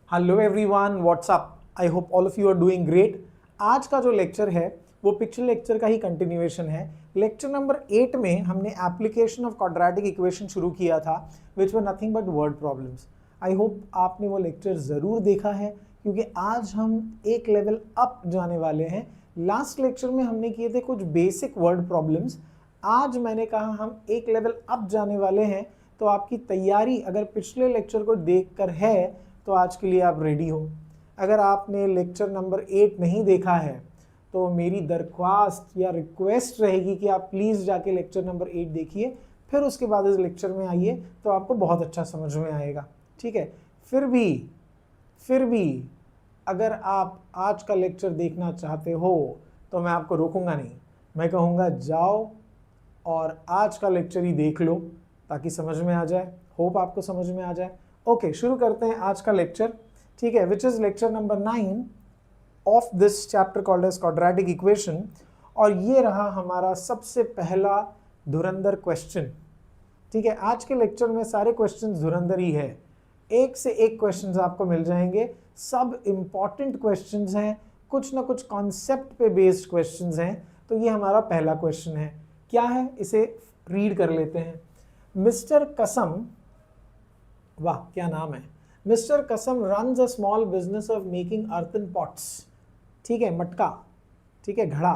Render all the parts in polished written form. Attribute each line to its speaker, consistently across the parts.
Speaker 1: Hello everyone, what's up. I hope all of you are doing great. आज का जो lecture है वो पिछले लेक्चर का ही कंटिन्यूएशन है। लेक्चर नंबर 8 में हमने एप्लीकेशन ऑफ क्वाड्रेटिक इक्वेशन शुरू किया था which were nothing but word problems. I hope आपने वो लेक्चर ज़रूर देखा है क्योंकि आज हम एक लेवल अप जाने वाले हैं। लास्ट लेक्चर में हमने किए थे कुछ बेसिक वर्ड प्रॉब्लम्स। आज मैंने कहा हम एक लेवल अप जाने वाले हैं, तो आपकी तैयारी अगर पिछले लेक्चर को देखकर है तो आज के लिए आप रेडी हो। अगर आपने लेक्चर नंबर 8 नहीं देखा है तो मेरी दरख्वास्त या रिक्वेस्ट रहेगी कि आप प्लीज़ जाके लेक्चर नंबर 8 देखिए, फिर उसके बाद इस लेक्चर में आइए तो आपको बहुत अच्छा समझ में आएगा। ठीक है। फिर भी अगर आप आज का लेक्चर देखना चाहते हो तो मैं आपको रोकूंगा नहीं। मैं कहूँगा जाओ और आज का लेक्चर ही देख लो ताकि समझ में आ जाए। होप आपको समझ में आ जाए। ओके, शुरू करते हैं आज का लेक्चर। ठीक है, which is lecture number 9 of this chapter called as quadratic equation. और ये रहा हमारा सबसे पहला धुरंधर क्वेश्चन। ठीक है, आज के लेक्चर में सारे क्वेश्चन धुरंधर ही है। एक से एक क्वेश्चंस आपको मिल जाएंगे, सब इंपॉर्टेंट क्वेश्चंस हैं, कुछ ना कुछ कॉन्सेप्ट पे बेस्ड क्वेश्चंस हैं। तो ये हमारा पहला क्वेश्चन है। क्या है, इसे रीड कर लेते हैं। मिस्टर कसम, वाह क्या नाम है, मिस्टर कसम runs a small business of making earthen pots. ठीक है, मटका, ठीक है, घड़ा।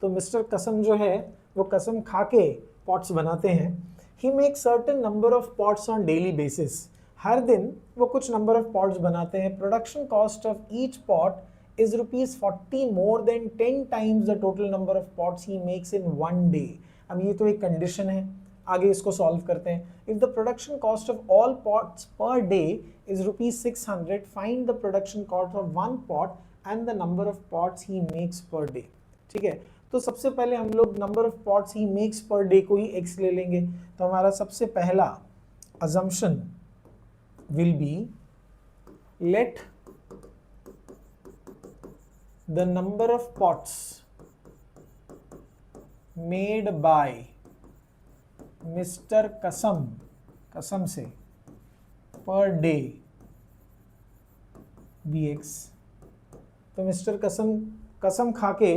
Speaker 1: तो मिस्टर कसम जो है वो कसम खा के पॉट्स बनाते हैं। He make certain number of pots on daily basis. हर दिन वो कुछ नंबर ऑफ पॉट्स बनाते हैं। Production cost of each pot is ₹40 more than 10 times the total number of pots he makes in one day. अब ये तो एक कंडीशन है, आगे इसको सॉल्व करते हैं। If the production cost of all pots per day is ₹600, find the production cost of one pot and the number of pots he makes per day. ठीक है, तो सबसे पहले हम लोग number of pots he makes per day को ही x ले लेंगे। तो हमारा सबसे पहला assumption will be let the number of pots made by mister कसम से पर डे bx। तो मिस्टर कसम खा के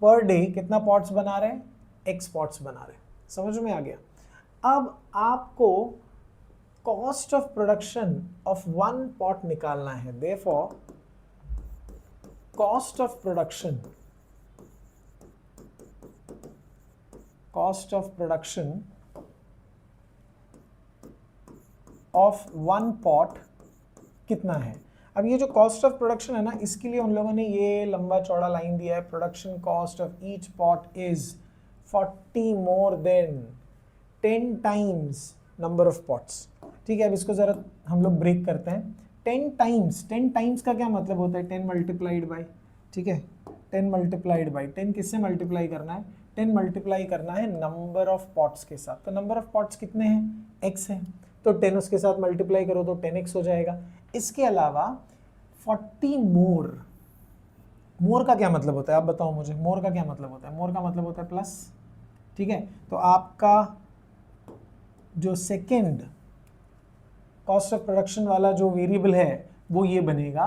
Speaker 1: पर डे कितना पॉट्स बना रहे हैं, x पॉट्स बना रहे हैं। समझ में आ गया। अब आपको cost of production of one pot निकालना है। Therefore cost of production of one pot कितना है। अब ये जो कॉस्ट ऑफ प्रोडक्शन है ना, इसके लिए उन लोगों ने ये लंबा चौड़ा लाइन दिया है। Production cost of each pot is 40 more than 10 times number of pots. ठीक है, अब इसको जरा हम लोग ब्रेक करते हैं। 10 टाइम्स का क्या मतलब होता है, 10 मल्टीप्लाइड बाई। ठीक है, 10 मल्टीप्लाइड बाई 10 किससे मल्टीप्लाई करना है, 10 मल्टीप्लाई करना है नंबर ऑफ पॉट्स के साथ। तो नंबर ऑफ पॉट्स कितने हैं, x है, तो 10 उसके साथ मल्टीप्लाई करो तो 10x हो जाएगा। इसके अलावा 40 मोर का क्या मतलब होता है, आप बताओ मुझे। मोर का क्या मतलब होता है, मोर का मतलब होता है प्लस। ठीक है, तो आपका जो सेकेंड कॉस्ट ऑफ प्रोडक्शन वाला जो वेरिएबल है वो ये बनेगा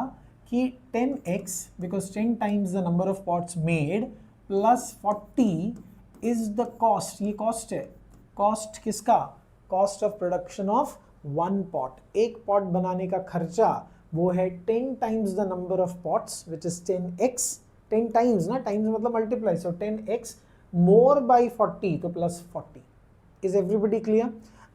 Speaker 1: कि 10x because 10 times the number of pots made plus 40 is the cost. ये कॉस्ट है, कॉस्ट किसका, cost of production of one pot. एक पॉट बनाने का खर्चा वो है 10 times the number of pots which is 10x। 10 times ना, टाइम्स मतलब multiply, so 10x more by 40 तो प्लस 40। Is everybody clear.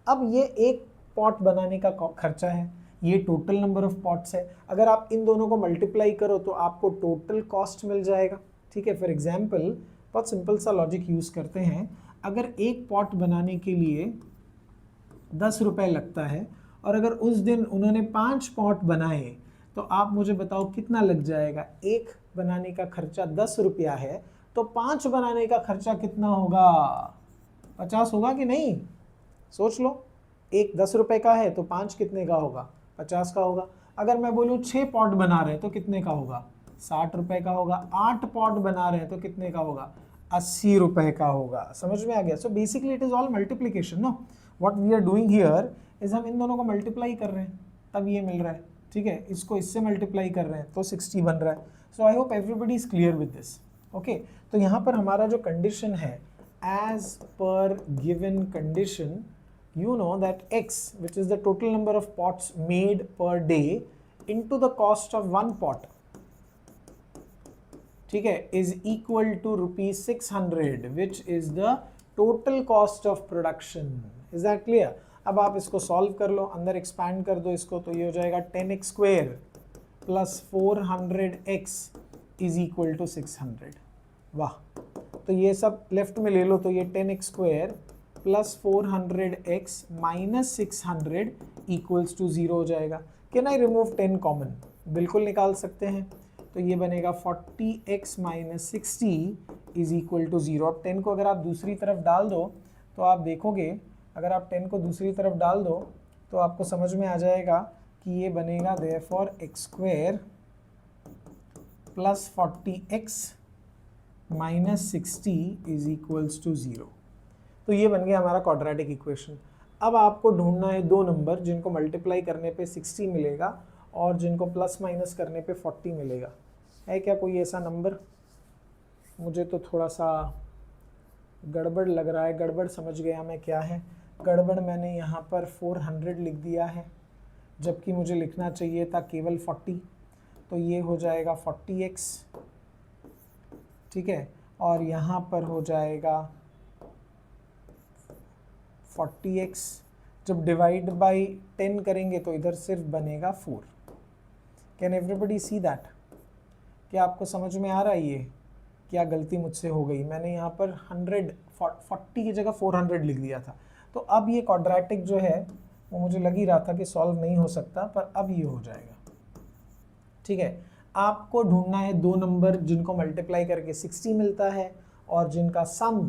Speaker 1: अब ये एक पॉट बनाने का खर्चा है, ये टोटल नंबर ऑफ पॉट्स है। अगर आप इन दोनों को मल्टीप्लाई करो तो आपको टोटल कॉस्ट मिल जाएगा। ठीक है, फॉर एग्जाम्पल बहुत सिंपल सा लॉजिक यूज करते हैं। अगर एक पॉट बनाने के लिए 10 रुपए लगता है और अगर उस दिन उन्होंने 5 पॉट बनाए तो आप मुझे बताओ कितना लग जाएगा। एक बनाने का खर्चा 10 रुपया है तो 5 बनाने का खर्चा कितना होगा, 50 होगा कि नहीं, सोच लो। एक 10 रुपए का है तो 5 कितने का होगा, 50 का होगा। अगर मैं बोलूँ 6 पॉट बना रहे हैं तो कितने का होगा, 60 रुपए का होगा। 8 पॉट बना रहे हैं तो कितने का होगा, 80 रुपए का होगा। समझ में आ गया। So basically it is all multiplication. No, what we are doing here is हम इन दोनों को मल्टीप्लाई कर रहे हैं तब ये मिल रहा है। ठीक है, इसको इससे मल्टीप्लाई कर रहे हैं तो 60 बन रहा है. So I hope everybody is clear with this. Okay, तो यहाँ पर हमारा जो कंडीशन है, as per given condition, you know that x, which is the total number of pots made per day into the cost of one pot, ठीक है, is equal to rupees 600, which is the total cost of production. Is that clear? अब आप इसको solve कर लो, अंदर expand कर दो इसको, तो ये हो जाएगा 10x square plus 400x is equal to 600. वाह, तो ये सब लेफ्ट में ले लो, तो ये 10x square plus 400x minus 600 equals to 0 हो जाएगा. Can I remove 10 common? बिल्कुल निकाल सकते हैं. तो ये बनेगा 40x minus 60 is equal to 0. अब 10 को अगर आप दूसरी तरफ डाल दो तो आप देखोगे, अगर आप 10 को दूसरी तरफ डाल दो तो आपको समझ में आ जाएगा कि ये बनेगा therefore x square plus 40x minus 60 is equals to 0. तो ये बन गया हमारा क्वाड्रेटिक इक्वेशन. अब आपको ढूंढना है दो नंबर जिनको मल्टीप्लाई करने पे 60 मिलेगा और जिनको प्लस माइनस करने पे 40 मिलेगा. है क्या कोई ऐसा नंबर? मुझे तो थोड़ा सा गड़बड़ लग रहा है. गड़बड़ समझ गया मैं क्या है. गड़बड़ मैंने यहाँ पर 400 लिख दिया है, जबकि मुझे लिखना चाहिए था केवल 40. तो ये हो जाएगा 40x, ठीक है, और यहाँ पर हो जाएगा 40x. जब डिवाइड बाई 10 करेंगे तो इधर सिर्फ बनेगा 4. Can everybody see that? क्या आपको समझ में आ रहा है ये क्या गलती मुझसे हो गई? मैंने यहाँ पर 40 की जगह 400 लिख दिया था. तो अब ये क्वाड्रेटिक जो है वो मुझे लग ही रहा था कि सॉल्व नहीं हो सकता, पर अब ये हो जाएगा. ठीक है, आपको ढूंढना है दो नंबर जिनको मल्टीप्लाई करके 60 मिलता है और जिनका सम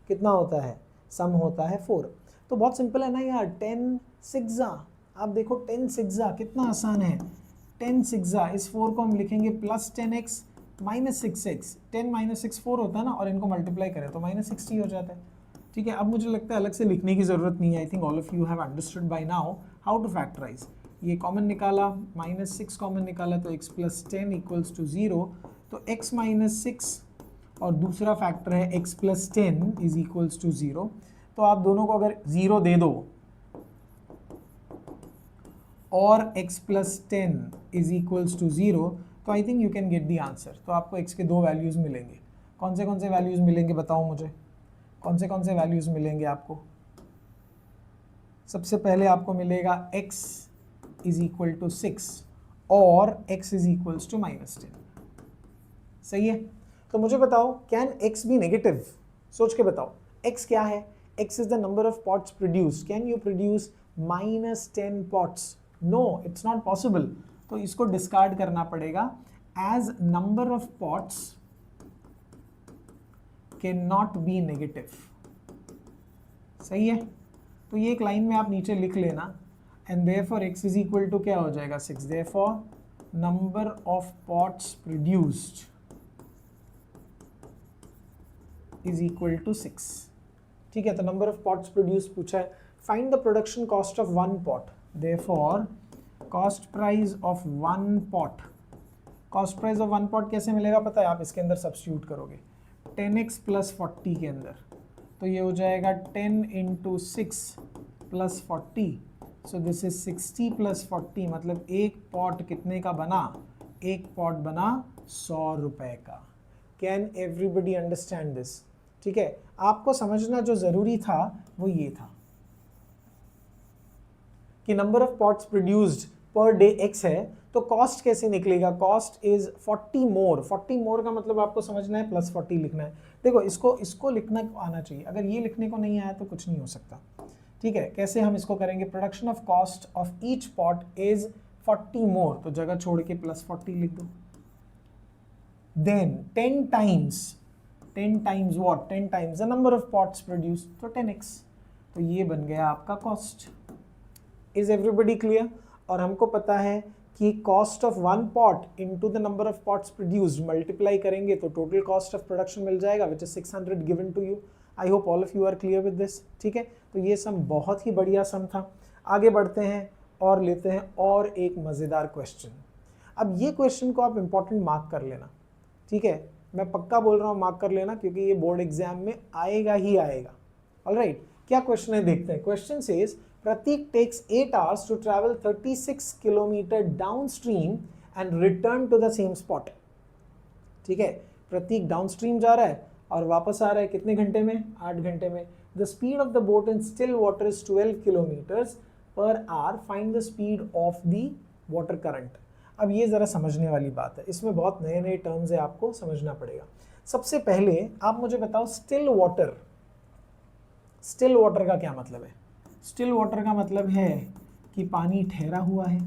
Speaker 1: कितना होता है? सम होता है 4. तो बहुत सिंपल है ना यार. 10 सिक्सा, आप देखो 10 सिक्सा कितना आसान है. 10 सिक्सा, इस 4 को हम लिखेंगे plus 10x minus 6x. 10 minus 6 4 होता है ना, और इनको मल्टीप्लाई करें तो माइनस 60 हो जाता है. ठीक है, अब मुझे लगता है अलग से लिखने की ज़रूरत नहीं है. I think all of you have understood by now how to factorise. ये कॉमन निकाला, माइनस 6 कॉमन निकाला, तो x प्लस 10 इक्वल्स टू 0. तो x माइनस 6 और दूसरा फैक्टर है x plus 10 is equals to 0. तो आप दोनों को अगर 0 दे दो और x plus 10 is equals to 0, तो I think you can get the answer. तो आपको x के दो वैल्यूज़ मिलेंगे. कौन से वैल्यूज़ मिलेंगे बताओ मुझे. कौन से वैल्यूज़ मिलेंगे आपको? सबसे पहले आपको मिलेगा x इज इक्वल टू 6 और x is equals to minus 10. सही है. तो मुझे बताओ, कैन x बी नेगेटिव? सोच के बताओ. x क्या है? x is the number of pots produce. Can you produce minus 10 pots? No, it's not possible. तो इसको डिस्कार्ड करना पड़ेगा. As number of pots can not be negative. सही है. तो ये एक लाइन में आप नीचे लिख लेना. And therefore x is equal to क्या हो जाएगा? 6. Therefore number of pots produced is equal to 6. ठीक है, तो नंबर ऑफ पॉट्स प्रोड्यूस पूछा है. Find the production cost of one pot. Therefore cost price of one pot. Cost price of one pot कैसे मिलेगा पता है? आप इसके अंदर सब्स्टिट्यूट करोगे 10x प्लस 40 के अंदर, तो ये हो जाएगा 10 into 6 plus 40. So this is 60 plus 40, मतलब एक पॉट कितने का बना? एक पॉट बना 100 रुपए का. Can everybody understand this? ठीक है, आपको समझना जो ज़रूरी था वो ये था कि number of pots produced per day x है, तो कॉस्ट कैसे निकलेगा? कॉस्ट इज 40 मोर. 40 मोर का मतलब आपको समझना है प्लस 40 लिखना है. देखो, इसको लिखना आना चाहिए. अगर ये लिखने को नहीं आया तो कुछ नहीं हो सकता. ठीक है, कैसे हम इसको करेंगे? Production of cost of each pot is 40 more, तो जगह छोड़ के प्लस 40 लिख दो. Then 10 times what? 10 times the number of pots produce, तो 10x. तो ये बन गया आपका कॉस्ट. Is everybody clear? और हमको पता है कि cost of one pot into the number of pots produced multiply करेंगे तो टोटल कॉस्ट ऑफ प्रोडक्शन मिल जाएगा, which is 600 given to you. I hope all of you are clear with this. ठीक है, तो ये सम बहुत ही बढ़िया सम था. आगे बढ़ते हैं. और लेते हैं और एक मज़ेदार क्वेश्चन। अब ये क्वेश्चन को आप इंपॉर्टेंट मार्क कर लेना, ठीक है, मैं पक्का बोल रहा हूँ मार्क कर लेना, क्योंकि ये बोर्ड एग्जाम में आएगा ही आएगा। ऑलराइट, क्या क्वेश्चन है देखते हैं। Question says Pratik takes 8 hours to travel 36 kilometre down stream and return to the same spot. ठीक है, प्रतीक डाउन स्ट्रीम जा रहा है और वापस आ रहा है कितने घंटे में? 8 घंटे में। The speed of the boat in still water is 12 kilometres per hour, find the speed of the water current. अब ये ज़रा समझने वाली बात है, इसमें बहुत नए नए टर्म्स है, आपको समझना पड़ेगा। सबसे पहले आप मुझे बताओ स्टिल वाटर, स्टिल वाटर का क्या मतलब है? स्टिल वाटर का मतलब है कि पानी ठहरा हुआ है,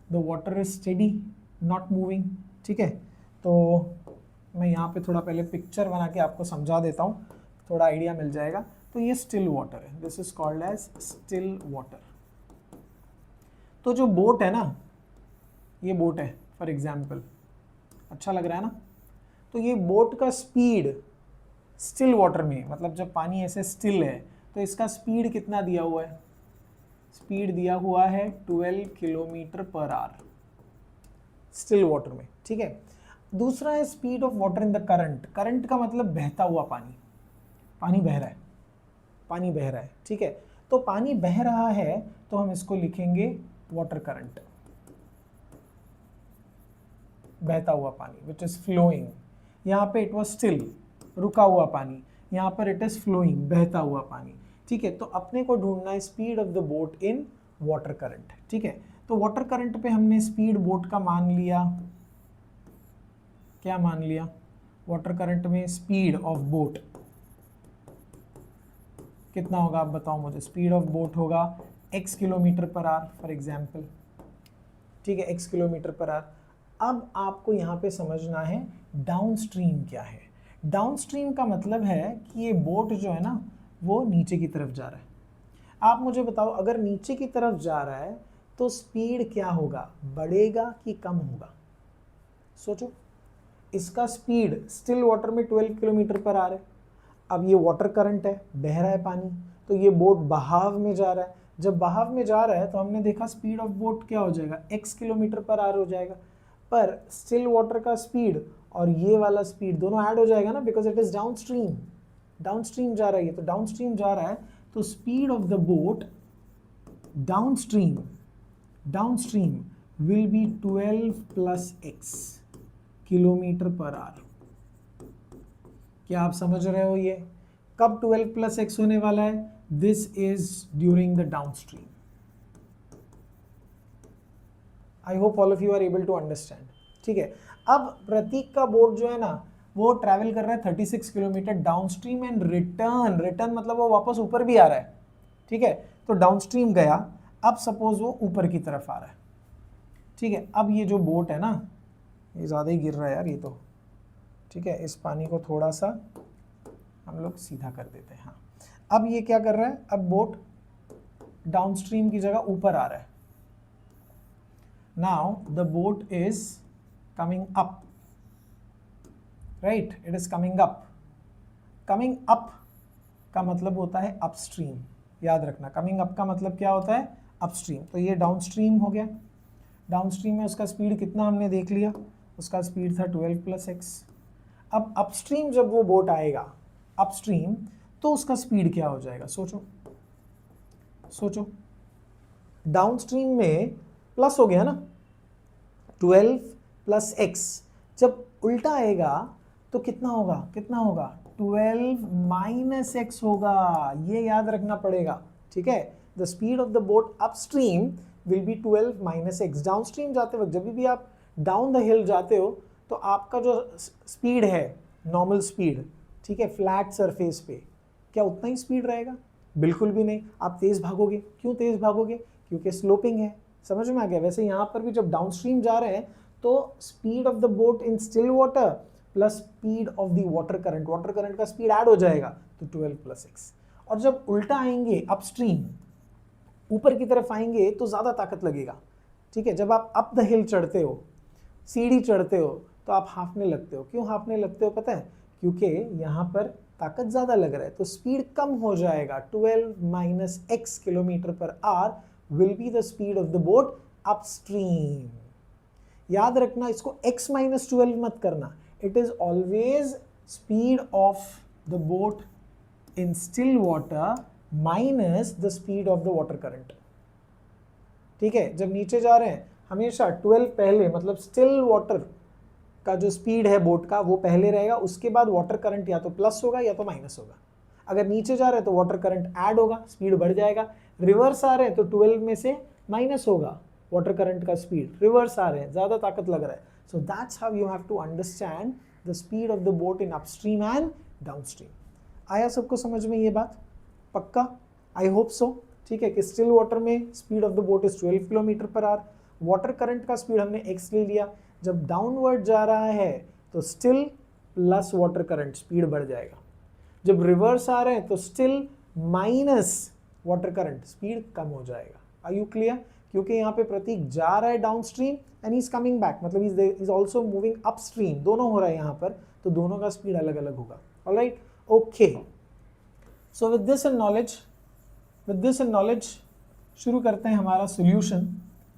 Speaker 1: the water is steady not moving. ठीक है, तो मैं यहाँ पे थोड़ा पहले पिक्चर बना के आपको समझा देता हूँ, थोड़ा आइडिया मिल जाएगा। तो ये स्टिल वाटर है, this is called as still water. तो जो बोट है ना, ये बोट है फॉर एग्जाम्पल, अच्छा लग रहा है ना? तो ये बोट का स्पीड स्टिल वाटर में, मतलब जब पानी ऐसे स्टिल है तो इसका स्पीड कितना दिया हुआ है? स्पीड दिया हुआ है 12 kilometre per our still water में। ठीक है, दूसरा है speed of water in the current. Current का मतलब बहता हुआ पानी, पानी बह रहा है, पानी बह रहा है। ठीक है, तो पानी बह रहा है तो हम इसको लिखेंगे वाटर करंट, बहता हुआ पानी विच इज फ्लोइंग। यहाँ पे इट वॉज स्टिल, रुका हुआ पानी, यहाँ पर इट इज फ्लोइंग, बहता हुआ पानी। ठीक है, तो अपने को ढूंढना है speed of the boat in water current. ठीक है, तो वाटर करंट पे हमने स्पीड बोट का मान लिया, क्या मान लिया? वाटर करंट में स्पीड ऑफ बोट कितना होगा आप बताओ मुझे? स्पीड ऑफ बोट होगा x kilometre per hour for example. ठीक है, x किलोमीटर पर आवर। अब आपको यहाँ पे समझना है डाउन स्ट्रीम क्या है। डाउन स्ट्रीम का मतलब है कि ये बोट जो है ना वो नीचे की तरफ जा रहा है। आप मुझे बताओ, अगर नीचे की तरफ जा रहा है तो स्पीड क्या होगा, बढ़ेगा कि कम होगा? सोचो, इसका स्पीड स्टिल वाटर में 12 किलोमीटर पर आवर है। अब ये वाटर करंट है, बह रहा है पानी, तो ये बोट बहाव में जा रहा है। जब बहाव में जा रहा है तो हमने देखा स्पीड ऑफ बोट क्या हो जाएगा? x किलोमीटर पर आवर हो जाएगा। पर स्टिल वाटर का स्पीड और ये वाला स्पीड दोनों ऐड हो जाएगा ना, because it is down stream, down stream जा रहा है, तो डाउन स्ट्रीम जा रहा है, तो speed of the boat down stream will be 12 plus x kilometre per our. क्या आप समझ रहे हो? ये कब 12 प्लस x होने वाला है? This is during the down stream. I hope all of you are able to understand. ठीक है, अब प्रतीक का बोट जो है ना वो ट्रैवल कर रहा है 36 kilometre down stream and return, return मतलब वो वापस ऊपर भी आ रहा है। ठीक है, तो डाउन स्ट्रीम गया, अब सपोज वो ऊपर की तरफ आ रहा है। ठीक है, अब ये जो बोट है ना, ये ज़्यादा ही गिर रहा है यार ये तो। ठीक है, इस पानी को थोड़ा सा हम लोग सीधा कर देते हैं। हाँ, अब ये क्या कर रहा है? अब बोट डाउन स्ट्रीम की जगह ऊपर आ रहा है। Now the boat is coming up, right, it is coming up. Coming up का मतलब होता है अपस्ट्रीम, याद रखना। कमिंग अप का मतलब क्या होता है? अपस्ट्रीम। तो ये डाउन स्ट्रीम हो गया। डाउन स्ट्रीम में उसका स्पीड कितना हमने देख लिया, उसका स्पीड था 12 प्लस x। अब अपस्ट्रीम जब वो बोट आएगा अपस्ट्रीम, तो उसका स्पीड क्या हो जाएगा? सोचो सोचो, डाउन स्ट्रीम में प्लस हो गया ना, 12 प्लस x। जब उल्टा आएगा तो कितना होगा? कितना होगा? 12 माइनस x होगा, ये याद रखना पड़ेगा। ठीक है, the speed of the boat upstream will be 12 minus x। Down stream जाते वक्त जब भी आप डाउन द हिल जाते हो तो आपका जो स्पीड है, नॉर्मल स्पीड, ठीक है, फ्लैट सरफेस पे, क्या उतना ही स्पीड रहेगा? बिल्कुल भी नहीं। आप तेज भागोगे। क्यों तेज भागोगे? क्योंकि स्लोपिंग है। समझ में आ गया? वैसे यहाँ पर भी जब डाउन स्ट्रीम जा रहे हैं तो speed of the boat in still water plus speed of the water current, water current का स्पीड ऐड हो जाएगा तो 12 प्लस x। और जब उल्टा आएंगे अपस्ट्रीम, ऊपर की तरफ आएंगे तो ज़्यादा ताकत लगेगा। ठीक है, जब आप अप द हिल चढ़ते हो, सीढ़ी चढ़ते हो, तो आप हाँफने लगते हो। क्यों हाँफने लगते हो पता है? क्योंकि यहाँ पर ताकत ज़्यादा लग रहा है, तो स्पीड कम हो जाएगा, 12 minus x kilometre per our will be the speed of the boat upstream. याद रखना, इसको x minus 12 मत करना. It is always speed of the boat in still water minus the speed of the water current. ठीक है, जब नीचे जा रहे हैं हमेशा 12 पहले, मतलब स्टिल वाटर का जो स्पीड है बोट का वो पहले रहेगा, उसके बाद वाटर करंट या तो प्लस होगा या तो माइनस होगा. अगर नीचे जा रहे हैं तो वाटर करंट ऐड होगा, स्पीड बढ़ जाएगा. रिवर्स आ रहे हैं तो 12 में से माइनस होगा वाटर करंट का स्पीड. रिवर्स आ रहे हैं, ज़्यादा ताकत लग रहा है. So that's how you have to understand the speed of the boat in upstream and downstream. आया सबको समझ में ये बात? पक्का? I hope so. ठीक है, कि स्टिल वाटर में speed of the boat is 12 kilometre per hour. Water current का स्पीड हमने x ले लिया. जब डाउनवर्ड जा रहा है तो still plus water current, speed बढ़ जाएगा. जब रिवर्स आ रहे हैं तो still minus water current, speed कम हो जाएगा. Are you clear? क्योंकि यहाँ पे प्रतीक जा रहा है downstream and he is coming back, मतलब इज ऑल्सो मूविंग अपस्ट्रीम. दोनों हो रहा है यहाँ पर, तो दोनों का स्पीड अलग अलग होगा. Alright, okay. So with this and knowledge शुरू करते हैं हमारा सोल्यूशन.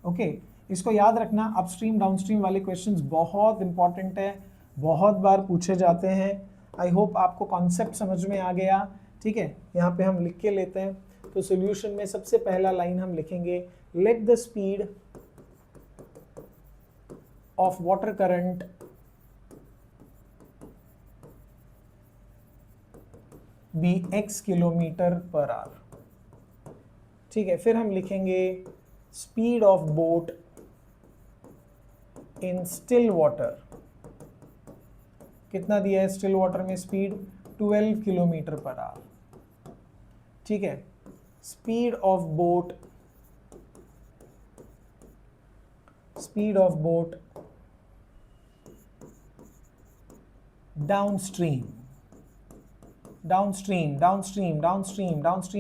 Speaker 1: ओके, इसको याद रखना, अपस्ट्रीम डाउनस्ट्रीम वाले क्वेश्चंस बहुत इंपॉर्टेंट है, बहुत बार पूछे जाते हैं. आई होप आपको कॉन्सेप्ट समझ में आ गया. ठीक है, यहाँ पे हम लिख के लेते हैं. तो सोल्यूशन में सबसे पहला लाइन हम लिखेंगे, let the speed of water current be x kilometre per hour. ठीक है, फिर हम लिखेंगे speed of boat in still water. कितना दिया है स्टिल वाटर में स्पीड? 12 kilometre per hour. ठीक है, speed of boat downstream. Downstream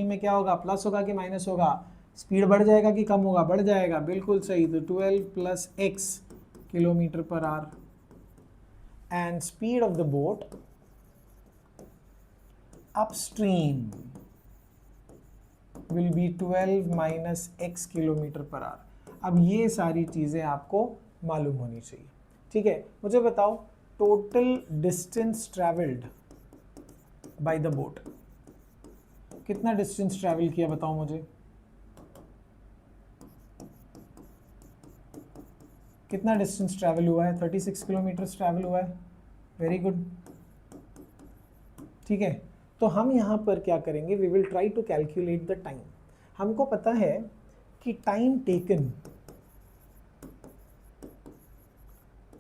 Speaker 1: में क्या होगा? प्लस होगा कि माइनस होगा? स्पीड बढ़ जाएगा कि कम होगा? बढ़ जाएगा. बिल्कुल सही. तो 12 plus x kilometre per our. And speed of the boat upstream will be 12 minus x kilometre per our. अब ये सारी चीज़ें आपको मालूम होनी चाहिए. ठीक है, मुझे बताओ total distance travelled by the boat. कितना डिस्टेंस ट्रैवल किया बताओ मुझे? कितना डिस्टेंस ट्रैवल हुआ है? 36 किलोमीटर ट्रैवल हुआ है. Very good. ठीक है, तो हम यहाँ पर क्या करेंगे? We will try to calculate the time. हमको पता है कि time taken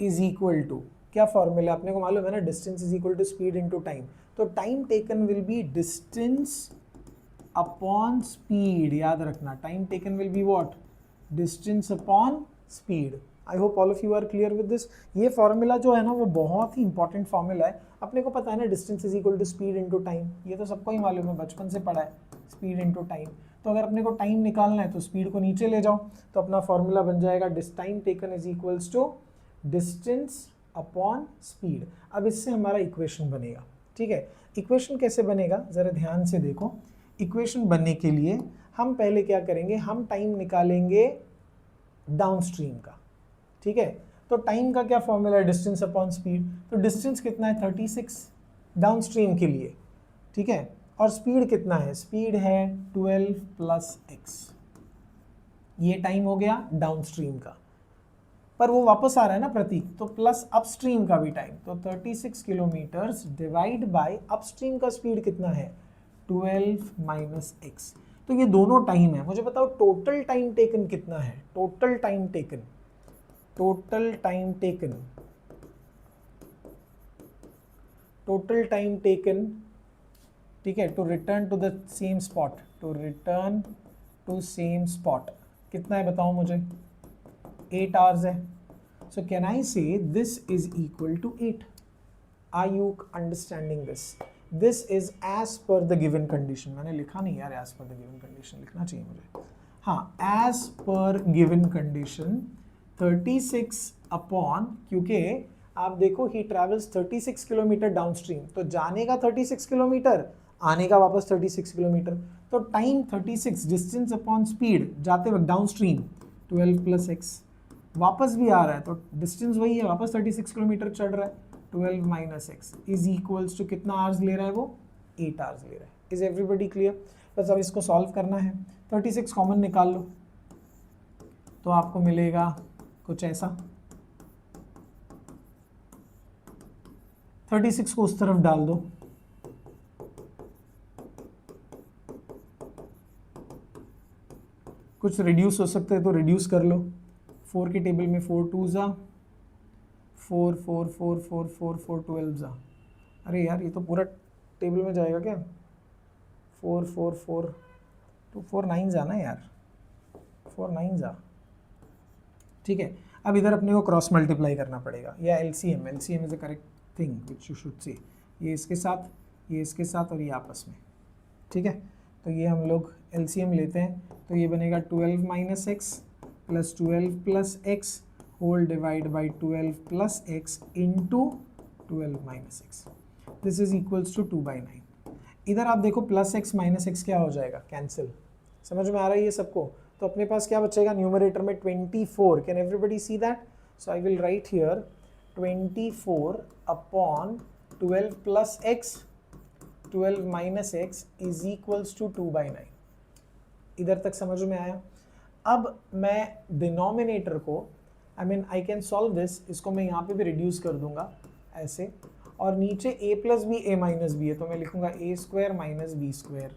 Speaker 1: is equal to, क्या फॉर्मूला अपने को मालूम है ना? Distance is equal to speed into time. तो time taken will be distance upon speed. याद रखना, time taken will be what? Distance upon speed. I hope all of you are clear with this. ये formula जो है ना वो बहुत ही important formula है. अपने को पता है ना, distance is equal to speed into time. ये तो सबको ही मालूम है, बचपन से पढ़ा है, स्पीड इनटू टाइम. तो अगर अपने को टाइम निकालना है तो स्पीड को नीचे ले जाओ, तो अपना फॉर्मूला बन जाएगा time taken is equals to distance upon speed. अब इससे हमारा इक्वेशन बनेगा. ठीक है, इक्वेशन कैसे बनेगा ज़रा ध्यान से देखो. इक्वेशन बनने के लिए हम पहले क्या करेंगे? हम टाइम निकालेंगे डाउनस्ट्रीम का. ठीक है, तो टाइम का क्या फॉर्मूला है? Distance upon speed. तो डिस्टेंस कितना है? 36 डाउनस्ट्रीम के लिए. ठीक है, और स्पीड कितना है? स्पीड है 12 प्लस x. ये टाइम हो गया डाउनस्ट्रीम का, पर वो वापस आ रहा है ना प्रतीक, तो प्लस अपस्ट्रीम का भी टाइम. तो 36 किलोमीटर्स डिवाइड बाय अपस्ट्रीम का स्पीड कितना है? 12 माइनस x. तो ये दोनों टाइम है. मुझे बताओ टोटल टाइम टेकन कितना है? टोटल टाइम टेकन, ठीक है, to return to the same spot, कितना है बताओ मुझे? 8 आवर्स है. सो can I say this is equal to 8. Are you understanding this? This is as per the given condition. मैंने लिखा नहीं यार, as per the given condition लिखना चाहिए मुझे. हाँ, as per given condition 36 upon, क्योंकि आप देखो ही ट्रेवल्स 36 किलोमीटर डाउनस्ट्रीम, तो जाने का 36 किलोमीटर, आने का वापस 36 किलोमीटर, तो टाइम 36, डिस्टेंस अपॉन स्पीड जाते वक्त डाउन स्ट्रीम 12 प्लस एक्स, वापस भी आ रहा है तो डिस्टेंस वही है, वापस 36 किलोमीटर चढ़ रहा है, 12 minus x is equals to कितना आवर्स ले रहा है वो, 8 आवर्स ले रहा है। Is everybody clear? बस अब इसको सॉल्व करना है। 36 कॉमन निकाल लो तो आपको मिलेगा कुछ ऐसा, 36 को उस तरफ डाल दो, कुछ रिड्यूस हो सकता है तो रिड्यूस कर लो। 4 के टेबल में 4 2 जा 4 4 4 4 4 4 12 जा, अरे यार ये तो पूरा टेबल में जाएगा क्या, 4 4 4 तो 4 9 जा ना यार, 4 9 जा, ठीक है। अब इधर अपने को क्रॉस मल्टीप्लाई करना पड़ेगा या LCM, LCM is the correct thing which you should see, ये इसके साथ, ये इसके साथ और ये आपस में, ठीक है। तो ये हम लोग एलसीएम लेते हैं तो ये बनेगा 12 minus x plus 12 plus x whole divide by 12 plus x into 12 minus x, this is equals to 2/9। इधर आप देखो प्लस एक्स माइनस एक्स क्या हो जाएगा, कैंसिल, समझ में आ रहा है ये सबको? तो अपने पास क्या बचेगा न्यूमरेटर में 24, can everybody see that? So I will write here 24 upon 12 plus x 12 minus x is equals to 2/9। इधर तक समझ में आया? अब मैं डिनोमिनेटर को आई कैन सॉल्व दिस, इसको मैं यहाँ पे भी रिड्यूस कर दूंगा ऐसे, और नीचे a plus b a minus b है तो मैं लिखूंगा a square minus b square.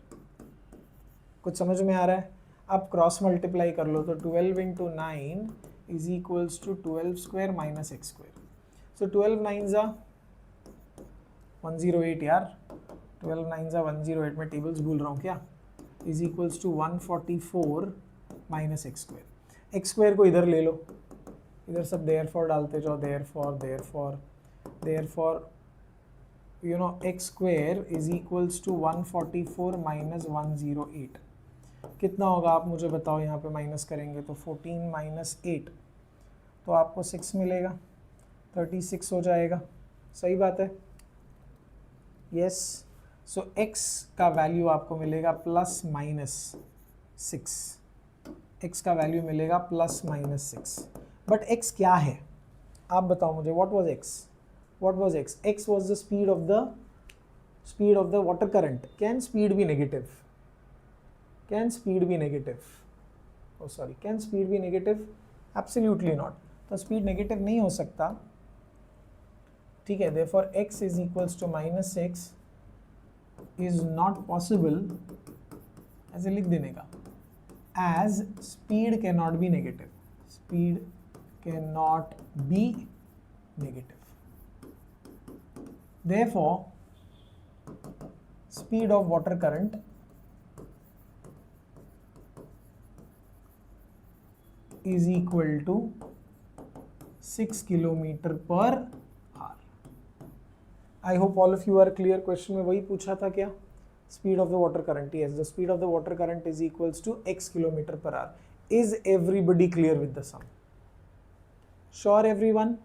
Speaker 1: कुछ समझ में आ रहा है? अब क्रॉस मल्टीप्लाई कर लो तो 12 into 9 is equals to 12 square minus x square. So 12 9 जा 108 यार, 12 9 जा 108, मैं टेबल्स भूल रहा हूँ क्या, is equals to 144 minus x square. X square को इधर ले लो, इधर सब देयर फॉर डालते जाओ, therefore you know x square is equals to 144 minus 108, कितना होगा आप मुझे बताओ, यहाँ पे माइनस करेंगे तो 14 माइनस 8 तो आपको 6 मिलेगा, 36 हो जाएगा, सही बात है? यस। सो x का वैल्यू आपको मिलेगा प्लस माइनस 6, x का वैल्यू मिलेगा प्लस माइनस 6, बट x क्या है आप बताओ मुझे, what was x? What was x? X was the speed of the water current. Can speed be negative? Can speed be negative? Oh sorry, can speed be negative? Absolutely not. तो speed negative नहीं हो सकता, ठीक है। Therefore x is equals to minus 6 is not possible, ऐसे लिख देने का, as speed cannot be negative. Speed cannot be negative. Therefore, speed of water current is equal to 6 kilometre per our. I hope all of you are clear। Question में वही पूछा था क्या, speed of the water current, yes, the speed of the water current is equals to x kilometre per our. Is everybody clear with the sum? Sure everyone?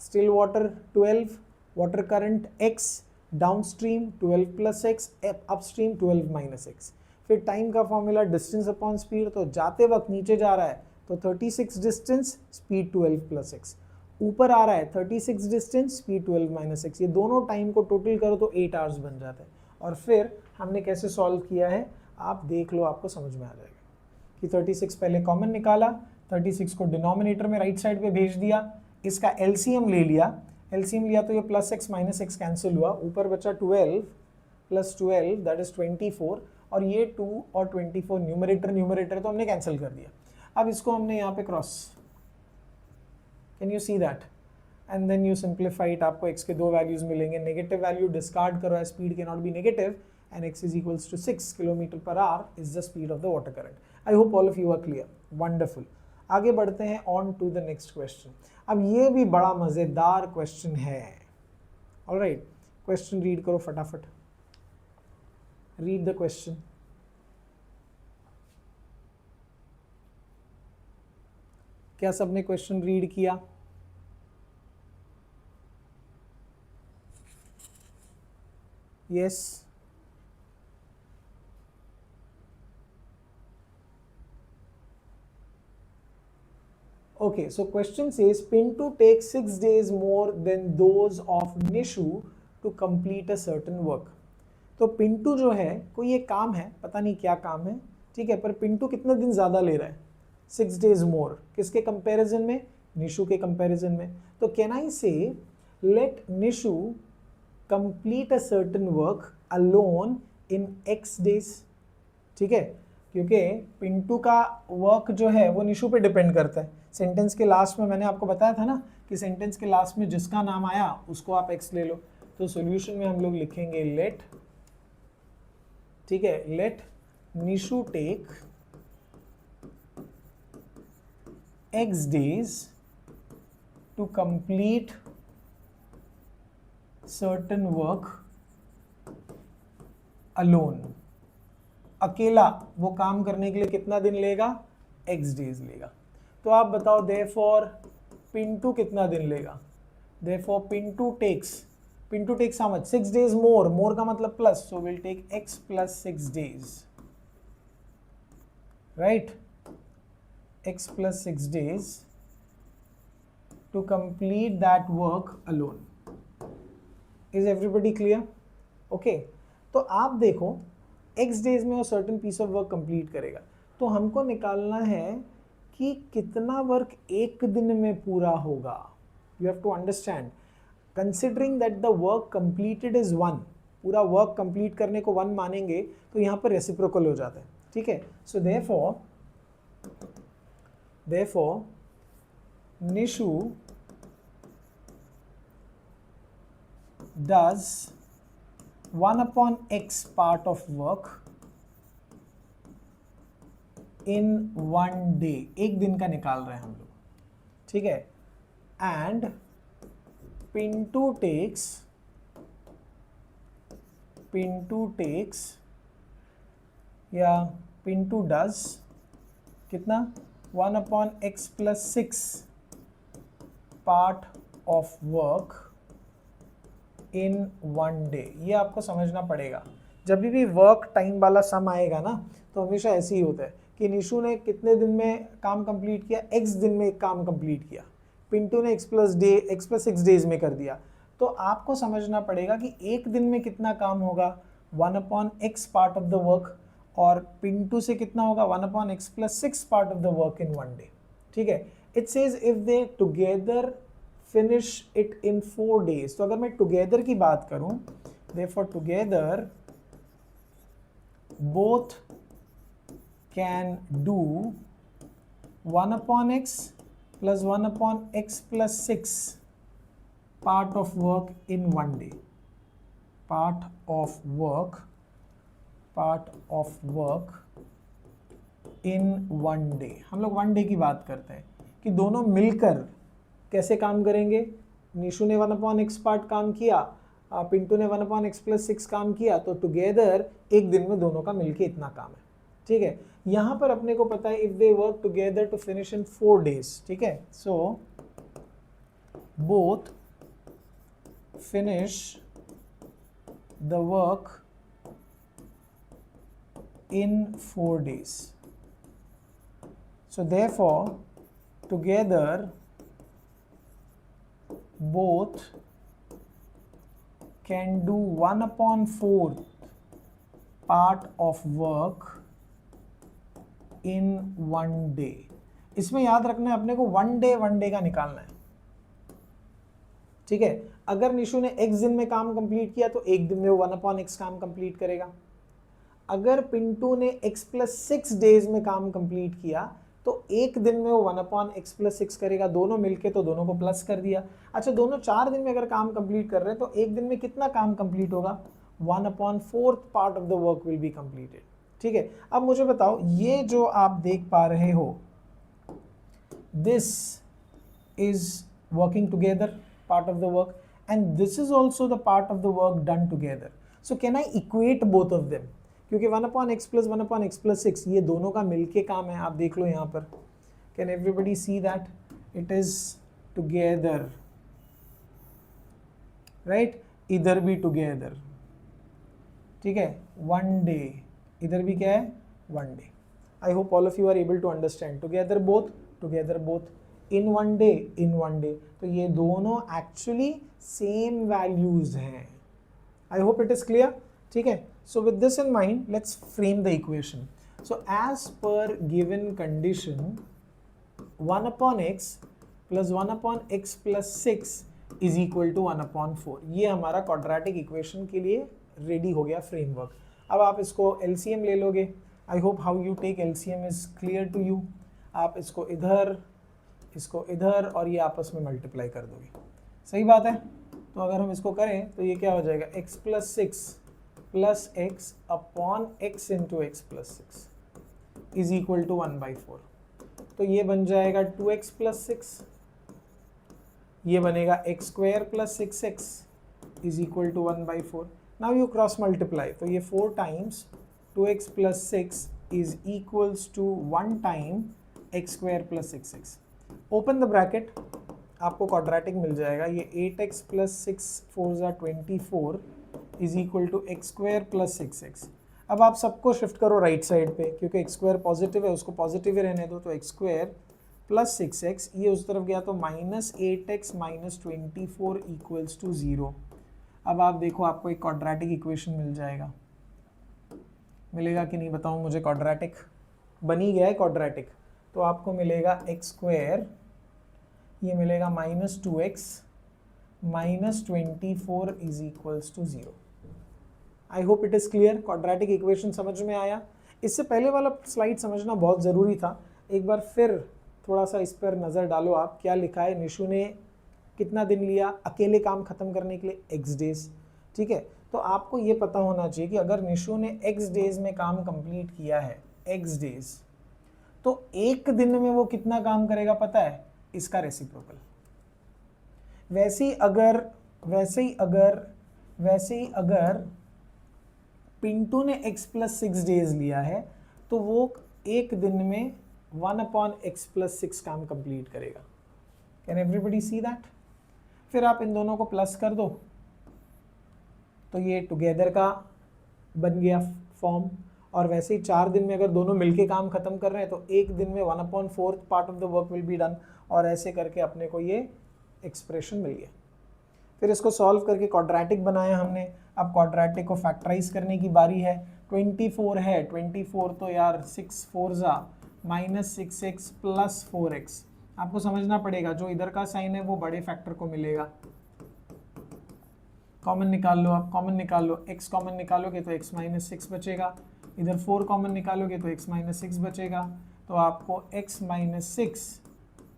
Speaker 1: Still water 12, water current x, downstream 12 plus x, upstream 12 minus x। फिर time का formula distance upon speed, तो जाते वक्त नीचे जा रहा है तो 36 डिस्टेंस, स्पीड 12 प्लस एक्स, ऊपर आ रहा है 36 डिस्टेंस, स्पीड 12 माइनस एक्स, ये दोनों टाइम को टोटल करो तो 8 आवर्स बन जाते हैं। और फिर हमने कैसे सॉल्व किया है आप देख लो, आपको समझ में आ जाएगा कि 36 पहले कॉमन निकाला, 36 को डिनोमिनेटर में राइट साइड पे भेज दिया, इसका एलसीएम ले लिया, एलसीएम लिया तो ये plus x minus x cancel हुआ, ऊपर बचा 12 प्लस 12 दैट इज 24, और ये 2 और 24 न्यूमरेटर तो हमने कैंसिल कर दिया। अब इसको हमने यहाँ पे cross, can you see that, and then you simplify it, आपको x के दो वैल्यूज मिलेंगे, नेगेटिव वैल्यू डिस्कार्ड करो, speed can not be negative, and x is equals to 6 kilometre per hour is the speed of the water current. I hope all of you are clear, wonderful. आगे बढ़ते हैं on to the next question. अब ये भी बड़ा मजेदार question है, alright, question read करो फटाफट, रीड द क्वेश्चन। क्या सबने क्वेश्चन रीड किया? Yes, Okay, so question says Pintu takes 6 days more than those of Nishu to complete a certain work. तो पिंटू जो है कोई एक काम है, पता नहीं क्या काम है, ठीक है, पर पिंटू कितने दिन ज़्यादा ले रहा है, 6 days मोर, किसके कंपैरिजन में, निशु के कंपैरिजन में. तो can I say let Nishu complete a certain work alone in x days. ठीक है, क्योंकि पिंटू का वर्क जो है वो निशु पे डिपेंड करता है. सेंटेंस के लास्ट में मैंने आपको बताया था ना कि सेंटेंस के लास्ट में जिसका नाम आया उसको आप x ले लो. तो सॉल्यूशन में हम लोग लिखेंगे लेट, ठीक है, let Nishu take x days to complete certain work alone. अकेला वो काम करने के लिए कितना दिन लेगा, x days लेगा. तो आप बताओ therefore पिंटू कितना दिन लेगा. therefore Pintu takes how much, 6 days more. more का मतलब plus, so we'll take x plus 6 days, right, x plus 6 days to complete that work alone. is everybody clear? okay, तो आप देखो x days में वो certain piece of work complete करेगा. तो हमको निकालना है कि कितना वर्क एक दिन में पूरा होगा. you have to understand, considering that the work completed is 1, पूरा वर्क कंप्लीट करने को 1 मानेंगे तो यहाँ पर रेसिप्रोकल हो जाता है. ठीक है, सो therefore Nishu does 1/x part of work in 1 day. एक दिन का निकाल रहे हैं हम लोग, ठीक है, and पिंटू टेक्स या पिंटू डज कितना, 1/x plus 6 part of work in 1 day. ये आपको समझना पड़ेगा. जब भी वर्क टाइम वाला सम आएगा ना तो हमेशा ऐसे ही होता है कि निशु ने कितने दिन में काम कंप्लीट किया, x दिन में एक काम कंप्लीट किया, पिंटू ने x plus 6 days में कर दिया. तो आपको समझना पड़ेगा कि एक दिन में कितना काम होगा, 1/x part of the work, और पिंटू से कितना होगा, 1/x plus 6 part of the work in 1 day. ठीक है, it says if they together finish it in 4 days. तो अगर मैं टुगेदर की बात करूं, therefore together both can do 1/x plus 1/x plus 6 part of work in 1 day. part of work in 1 day. हम लोग 1 day की बात करते हैं कि दोनों मिलकर कैसे काम करेंगे. निशु ने 1/x पार्ट काम किया, पिंटू ने 1/x plus 6 काम किया, तो टुगेदर एक दिन में दोनों का मिलके इतना काम है. ठीक है, यहाँ पर अपने को पता है if they work together to finish in 4 days. ठीक है, so both finish the work in 4 days. So therefore together both can do 1/4 part of work in 1 day. इसमें याद रखना है अपने को 1 day का निकालना है. ठीक है, अगर निशु ने x दिन में काम कंप्लीट किया तो एक दिन में वो 1/x काम कंप्लीट करेगा. अगर पिंटू ने x plus 6 days में काम कंप्लीट किया तो एक दिन में वो 1/x plus 6 करेगा. दोनों मिलके तो दोनों को प्लस कर दिया. अच्छा, दोनों 4 दिन में अगर काम कंप्लीट कर रहे हैं तो एक दिन में कितना काम कंप्लीट होगा, 1/4 part of the work will be completed. ठीक है, अब मुझे बताओ, ये जो आप देख पा रहे हो, this is working together part of the work, and this is also the part of the work done together. So can I equate both of them? क्योंकि 1/x plus 1/x plus 6 ये दोनों का मिलके काम है. आप देख लो यहाँ पर, can everybody see that it is together, right? इधर भी together. ठीक है, 1 day, इधर भी क्या है, 1 day. I hope all of you are able to understand. Together both in one day, in one day, तो ये दोनों एक्चुअली सेम वैल्यूज हैं। I hope it is clear, ठीक है। So with this in mind let's frame the equation. So as per given condition 1/x plus 1/x plus 6 is equal to 1/4, ये हमारा quadratic equation के लिए ready हो गया framework. अब आप इसको एलसीएम ले लोगे। I hope how you take LCM is clear to you. आप इसको इधर और ये आपस में मल्टीप्लाई कर दोगे, सही बात है। तो अगर हम इसको करें तो ये क्या हो जाएगा, x plus 6 plus x upon x into x plus 6 is equal to 1/4। तो ये बन जाएगा 2x प्लस 6, ये बनेगा x square plus 6x is equal to 1/4। Now you cross multiply, तो ये 4 times 2x plus 6 is equals to 1 time x square plus 6x। Open the bracket, आपको quadratic मिल जाएगा। ये 8x प्लस 6 4 ज़ा 24 is equal to x square plus 6x। अब आप सबको शिफ्ट करो राइट साइड पे, क्योंकि एक्स स्क्वायर पॉजिटिव है, उसको पॉजिटिव ही रहने दो। तो एक्स स्क्वायर प्लस 6x, ये उस तरफ गया तो minus 8x minus 24 equals to 0। अब आप देखो आपको एक क्वाड्रेटिक इक्वेशन मिल जाएगा, मिलेगा कि नहीं बताऊँ मुझे। क्वाड्रेटिक बन ही गया है क्वाड्रेटिक। तो आपको मिलेगा एक्स स्क्वायर, ये मिलेगा minus 2x minus 24 is equals to 0। I hope it is clear. Quadratic equation समझ में आया। इससे पहले वाला स्लाइड समझना बहुत ज़रूरी था। एक बार फिर थोड़ा सा इस पर नज़र डालो आप, क्या लिखा है। निशु ने कितना दिन लिया अकेले काम खत्म करने के लिए, x डेज, ठीक है। तो आपको ये पता होना चाहिए कि अगर निशु ने x डेज में काम कंप्लीट किया है, x डेज, तो एक दिन में वो कितना काम करेगा पता है, इसका रेसिप्रोकल। वैसे ही अगर पिंटू ने x प्लस 6 डेज लिया है तो वो एक दिन में 1/x प्लस 6 काम कंप्लीट करेगा। Can everybody see that. फिर आप इन दोनों को प्लस कर दो तो ये टुगेदर का बन गया फॉर्म। और वैसे ही 4 दिन में अगर दोनों मिलके काम खत्म कर रहे हैं तो एक दिन में 1/4 part of the work will be done. और ऐसे करके अपने को ये एक्सप्रेशन मिल गया। फिर इसको सॉल्व करके क्वाड्रेटिक बनाया हमने। अब क्वाड्रेटिक को फैक्टराइज करने की बारी है। 24 है, 24 तो यार 6 4 ज़ा माइनस 6x प्लस 4x। आपको समझना पड़ेगा, जो इधर का साइन है वो बड़े फैक्टर को मिलेगा। कॉमन निकाल लो, आप कॉमन निकाल लो। x कॉमन निकालोगे तो x माइनस 6 बचेगा, इधर 4 कॉमन निकालोगे तो x माइनस 6 बचेगा। तो आपको x minus 6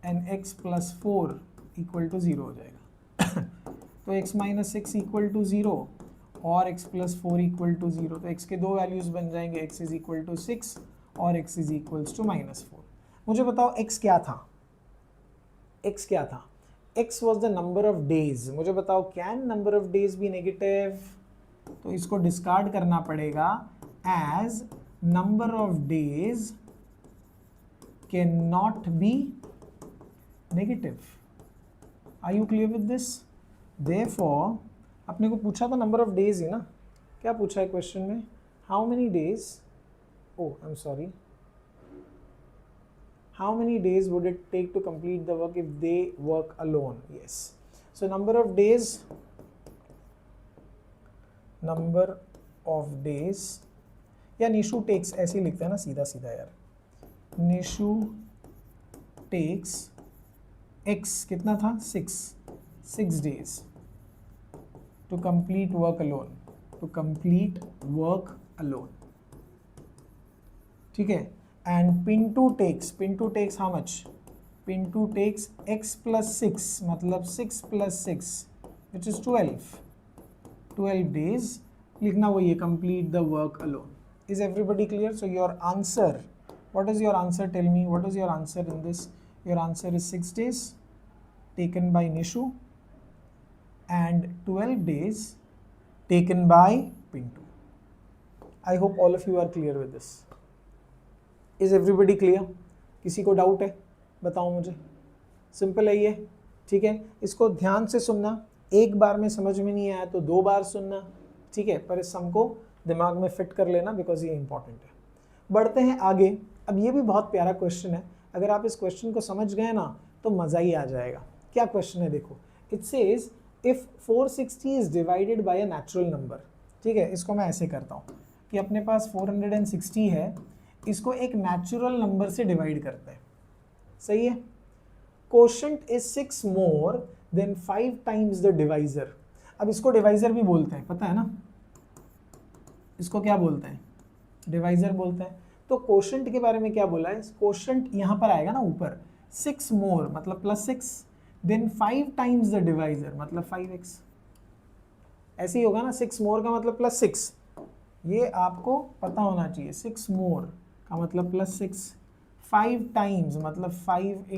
Speaker 1: and x plus 4 equal to 0 हो जाएगा। तो x माइनस 6 इक्वल टू 0 और x प्लस 4 इक्वल टू 0। तो x के दो वैल्यूज बन जाएंगे, x इज इक्वल टू 6 और x is equals to minus 4। मुझे बताओ x क्या था, x क्या था। x was the number of days. मुझे बताओ can number of days be negative. तो इसको डिस्कार्ड करना पड़ेगा as number of days can not be negative. Are you clear with this. Therefore अपने को पूछा था नंबर ऑफ डेज ही ना, क्या पूछा है क्वेश्चन में, how many days, oh I'm sorry, how many days would it take to complete the work if they work alone. Yes, so number of days या निशु टेक्स ऐसे ही लिखते हैं ना सीधा सीधा यार। निशु टेक्स x कितना था 6 days to complete work alone, ठीक है। and Pintu takes how much, Pintu takes x plus 6 मतलब 6 plus 6 which is 12 days लिखना वही है, complete the work alone. Is everybody clear? So your answer, what is your answer, tell me what is your answer in this. Your answer is 6 days taken by Nishu and 12 days taken by Pintu. I hope all of you are clear with this. Is everybody clear? किसी को doubt है बताओ मुझे। Simple है ये, ठीक है। इसको ध्यान से सुनना, एक बार में समझ में नहीं आया तो 2 बार सुनना, ठीक है। पर इस सम को दिमाग में फिट कर लेना बिकॉज ये इंपॉर्टेंट है। बढ़ते हैं आगे। अब ये भी बहुत प्यारा क्वेश्चन है, अगर आप इस क्वेश्चन को समझ गए ना तो मज़ा ही आ जाएगा। क्या क्वेश्चन है देखो, it says if 460 is divided by a natural number. ठीक है, इसको मैं ऐसे करता हूँ कि अपने पास 460 है, इसको एक नेचुरल नंबर से डिवाइड करते हैं, सही है। Quotient is 6 more than 5 times the divisor. अब इसको डिवाइजर भी बोलते हैं, पता है ना, इसको क्या बोलते हैं, डिवाइजर बोलते हैं। तो कोशेंट के बारे में क्या बोला है, कोशेंट यहाँ पर आएगा ना ऊपर, 6 मोर मतलब +6 देन 5 टाइम्स द डिवाइजर मतलब 5x। ऐसे ही होगा ना, 6 मोर का मतलब +6, ये आपको पता होना चाहिए। 6 मोर का मतलब +6, 5 टाइम्स मतलब 5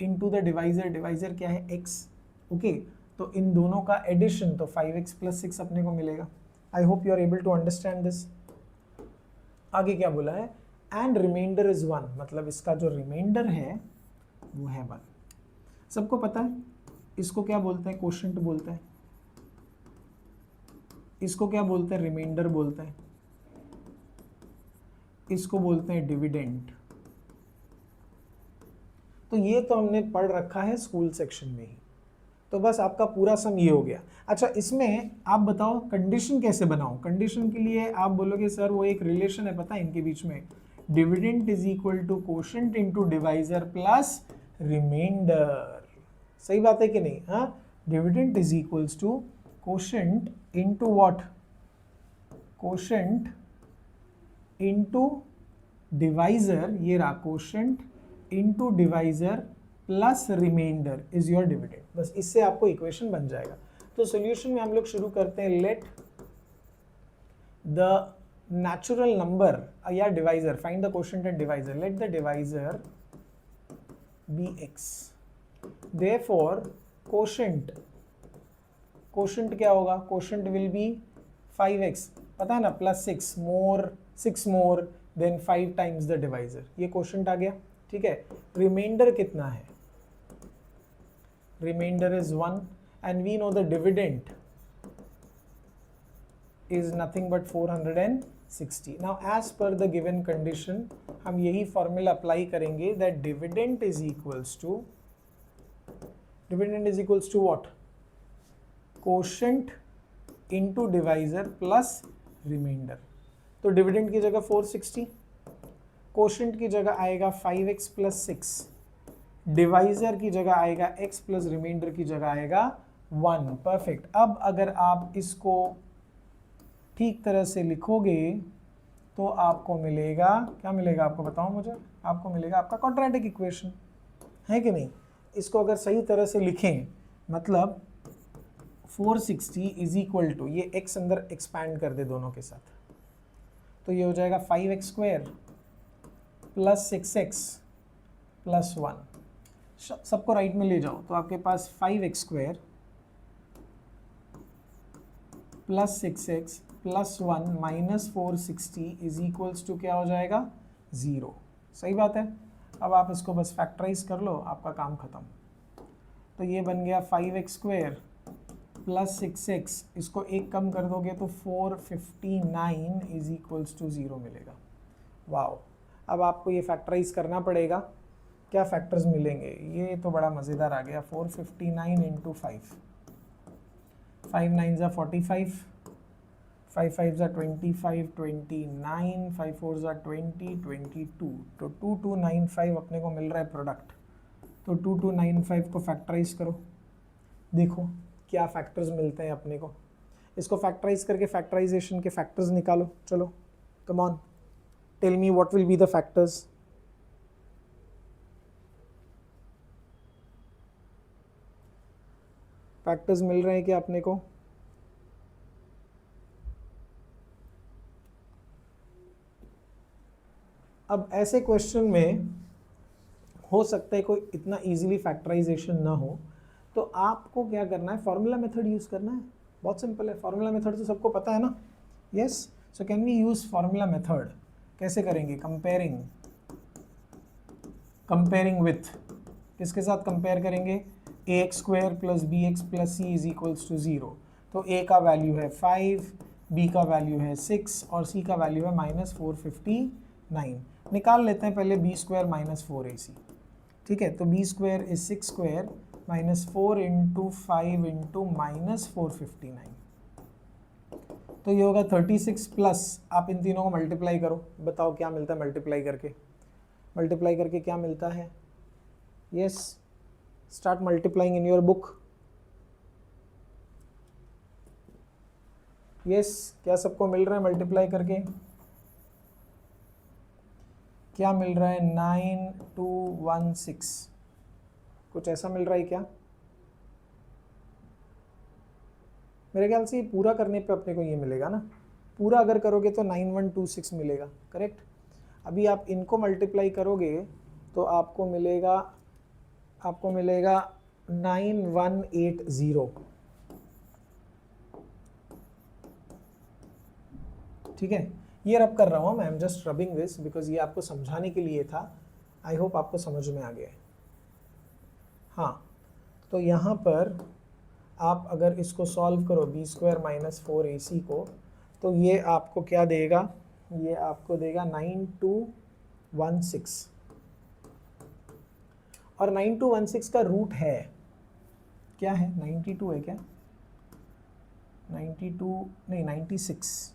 Speaker 1: इंटू द डिवाइजर, डिवाइजर क्या है x। ओके, तो इन दोनों का एडिशन तो 5x + 6 अपने को मिलेगा। I hope you are able to understand this. आगे क्या बोला है, एंड रिमाइंडर इज 1, मतलब इसका जो रिमाइंडर है वो है 1। सबको पता है इसको क्या बोलते हैं, कोशेंट बोलते हैं, इसको क्या बोलते हैं, रिमाइंडर बोलते हैं, इसको बोलते हैं डिविडेंड। तो ये तो हमने पढ़ रखा है स्कूल सेक्शन में ही, तो बस आपका पूरा सम ये हो गया। अच्छा, इसमें आप बताओ कंडीशन कैसे बनाओ। कंडीशन के लिए आप बोलोगे सर वो एक रिलेशन है, पता है इनके बीच में, dividend is equal to quotient into divisor plus remainder. सही बात है कि नहीं, हाँ, dividend is equals to quotient into what, quotient into divisor, ये रहा quotient into divisor plus remainder is your dividend. बस इससे आपको इक्वेशन बन जाएगा। तो सॉल्यूशन में हम लोग शुरू करते हैं, लेट द नेचुरल नंबर या divisor, find the quotient and divisor, let the divisor be x, therefore quotient, quotient क्या होगा, कोशेंट विल बी 5x, पता है ना, +6 more, 6 more than 5 times the divisor, ये कोशेंट आ गया। ठीक है, रिमाइंडर कितना है, remainder is 1 and we know the dividend is nothing but 460. Now as per the given condition हम यही फॉर्मूला अप्लाई करेंगे that dividend is equals to what, quotient into divisor plus remainder। तो डिविडेंड की जगह 460, quotient की जगह आएगा 5x + 6, divisor की जगह आएगा x प्लस रिमाइंडर की जगह आएगा 1। परफेक्ट। अब अगर आप इसको ठीक तरह से लिखोगे तो आपको मिलेगा, क्या मिलेगा आपको बताओ मुझे, आपको मिलेगा आपका क्वाड्रेटिक इक्वेशन, है कि नहीं। इसको अगर सही तरह से लिखें मतलब 460 इज इक्वल टू, ये x अंदर एक्सपैंड कर दे दोनों के साथ, तो ये हो जाएगा 5x² प्लस 6x प्लस 1। सबको राइट में ले जाओ तो आपके पास 5x² plus 6x plus 1 minus 460 is equals to क्या हो जाएगा, 0। सही बात है। अब आप इसको बस फैक्टराइज कर लो, आपका काम खत्म। तो ये बन गया 5x² प्लस 6x, इसको एक कम कर दोगे तो 459 इज इक्वल्स टू 0 मिलेगा। वाओ। अब आपको ये फैक्टराइज करना पड़ेगा, क्या फैक्टर्स मिलेंगे, ये तो बड़ा मज़ेदार आ गया। 459 इंटू 5, 5 9 ज़ा 45, 5 5 ज़ा 25, 29, 5 4 ज़ा 20, 22, तो 2295 अपने को मिल रहा है प्रोडक्ट। तो 2295 को फैक्टराइज करो, देखो क्या फैक्टर्स मिलते हैं अपने को। इसको फैक्टराइज करके फैक्टराइजेशन के फैक्टर्स निकालो। चलो come on, tell me what will be the factors. Factors मिल रहे हैं क्या अपने को? अब ऐसे क्वेश्चन में हो सकता है कोई इतना इजीली फैक्टराइजेशन ना हो, तो आपको क्या करना है, फॉर्मूला मेथड यूज़ करना है। बहुत सिंपल है, फॉर्मूला मेथड तो सबको पता है ना। Yes, so can we use formula method. कैसे करेंगे, कंपेयरिंग विथ, किसके साथ कंपेयर करेंगे, ax² plus bx plus c is equals to 0। तो a का वैल्यू है 5, b का वैल्यू है 6 और c का वैल्यू है -459। निकाल लेते हैं पहले b² - 4ac। ठीक है, तो बी स्क्वायर इज 6 square minus 4 into 5 into minus 459, तो ये होगा 36 प्लस, आप इन तीनों को मल्टीप्लाई करो, बताओ क्या मिलता है मल्टीप्लाई करके, मल्टीप्लाई करके क्या मिलता है? Yes, start multiplying in your book. Yes, क्या सबको मिल रहा है मल्टीप्लाई करके? क्या मिल रहा है? 9216, कुछ ऐसा मिल रहा है क्या? मेरे ख्याल से ये पूरा करने पे अपने को ये मिलेगा ना, पूरा अगर करोगे तो 9126 मिलेगा, करेक्ट। अभी आप इनको मल्टीप्लाई करोगे तो आपको मिलेगा 9180, ठीक है। ये रब कर रहा हूँ मैं, I am just rubbing this because ये आपको समझाने के लिए था। आई होप आपको समझ में आ गया है। हाँ, तो यहाँ पर आप अगर इसको सॉल्व करो बी स्क्वायर माइनस 4ac को, तो ये आपको क्या देगा? ये आपको देगा 9216, और 9216 का रूट है क्या है? 92 है क्या? 92 नहीं, 96,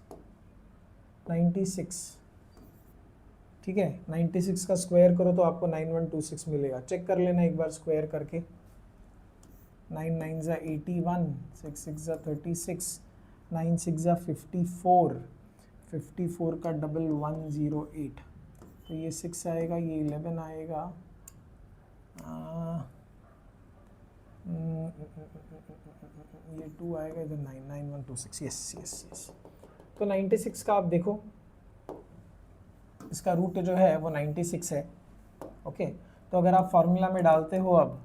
Speaker 1: ठीक है। 96 का स्क्वायर करो तो आपको 9126 मिलेगा। चेक कर लेना एक बार स्क्वायर करके। 9 9 ज़ा 81, 6 6 ज़ा 36, 9 6 ज़ा 54, 54 का डबल 108, तो ये 6 आएगा, ये 11 आएगा, ये 2 आएगा, इधर 9 9126। यस यस यस, तो 96 का आप देखो, इसका रूट जो है वो 96 है। ओके, तो अगर आप फॉर्मूला में डालते हो अब